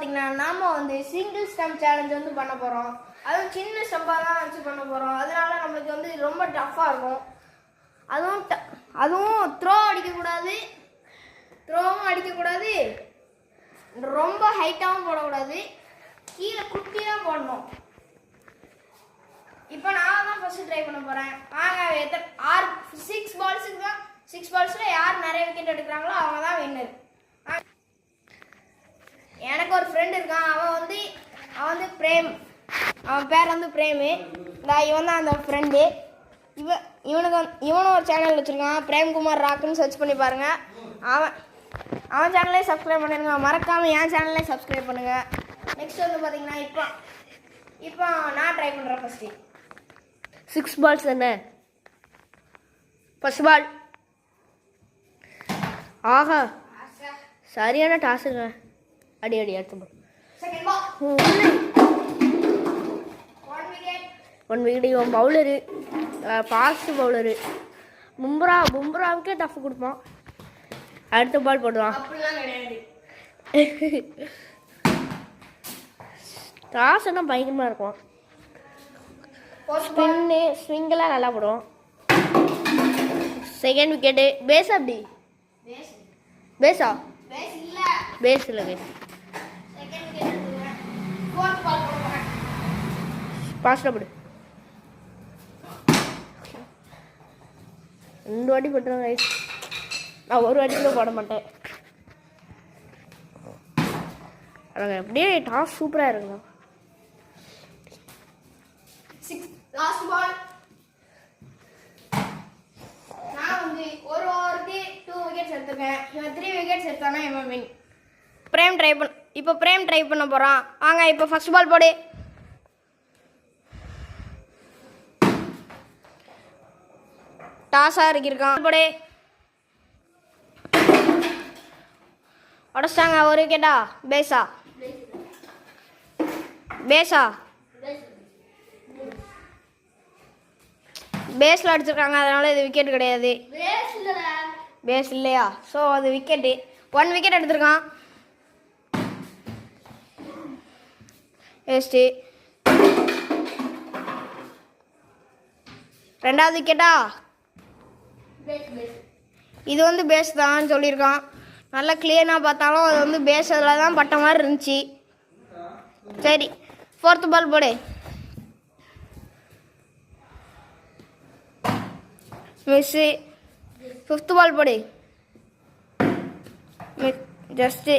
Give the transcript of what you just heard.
பார்த்தீங்கன்னா நாம வந்து சிங்கிள் ஸ்டம்ப் சேலஞ்ச் வந்து பண்ண போகிறோம். அதுவும் சின்ன ஸ்டம்பாக தான் வச்சு பண்ண போகிறோம். அதனால நம்மளுக்கு வந்து ரொம்ப டஃப்பாக இருக்கும். அதுவும் த்ரோவும் அடிக்கக்கூடாது, ரொம்ப ஹைட்டாகவும் போடக்கூடாது, கீழே குட்டியாக போடணும். இப்போ நான் தான் ஃபர்ஸ்ட் ட்ரை பண்ண போகிறேன். வாங்க, 6 பால்ஸில் யார் நிறைய விக்கெட் எடுக்கிறாங்களோ அவங்க தான் வின்னர். எனக்கு ஒரு ஃப்ரெண்ட் இருக்கான். அவன் வந்து பிரேம், அவன் பேர் வந்து பிரேமு. இவன் தான் அந்த ஃப்ரெண்டு. இவனும் ஒரு சேனல் வச்சுருக்கான், பிரேம்குமார் ராக்குன்னு சர்ச் பண்ணி பாருங்கள். அவன் சேனலே சப்ஸ்கிரைப் பண்ணிடுங்க. மறக்காமல் என் சேனலே சப்ஸ்கிரைப் பண்ணுங்கள். நெக்ஸ்ட் வந்து பார்த்தீங்கன்னா இப்போ நான் ட்ரை பண்ணுறேன். ஃபஸ்ட்டு 6 பால்ஸ் என்ன? First ball. ஆஹா, சரியான டாஸுங்க. அடி அடுத்த பால். Second ball. 1 விக்கெட். இவன் பவுலரு, ஃபாஸ்ட் பவுலரு. பும்ராவுக்கே டஃப் கொடுப்பான். அடுத்த பால் போடுவான். டாஸ் எல்லாம் பயங்கரமாக இருக்கும். ஸ்விங்கெல்லாம் நல்லா போடுவோம். Second wicket. பேஸா? அப்படி பேஸா? பேஸ் இல்லை, பேஸ். பாஸ்டாக போடு. 2 வாட்டி போட்டுருவேன் ரைஸ். நான் ஒரு வாட்டி கூட போட மாட்டேன். அப்படியே டாஸ் சூப்பராக இருக்குங்க. Last ball. நான் வந்து ஒரு ஓவருக்கு 2 விக்கெட்ஸ் எடுத்துருக்கேன். இவன் 3 விக்கெட்ஸ் எடுத்தானா இவன் வின். இப்போ பிரேம் ட்ரை பண்ண போகிறான். வாங்க, இப்போ ஃபர்ஸ்ட் பால் போடு. டாஸாக இருக்கிருக்கான். போடு. உடச்சிட்டாங்க. 1 விக்கெட்டா? பேஸா? பேஸில் அடிச்சிருக்காங்க, அதனால இது விக்கெட் கிடையாது. பேஸ் இல்லையா? ஸோ அது விக்கெட்டு. 1 விக்கெட் எடுத்திருக்கான். வேஸ்ட்டு. 2வது விக்கெட்டா? இது வந்து பேஸ் தான் சொல்லியிருக்கான். நல்லா கிளியராக பார்த்தாலும் அது வந்து பேஸ் அதில் தான் பட்ட மாதிரி இருந்துச்சு. சரி, 4th பால் போடு. மிஸ்ஸு. 5th பால் போடு. ஜஸ்ட்டு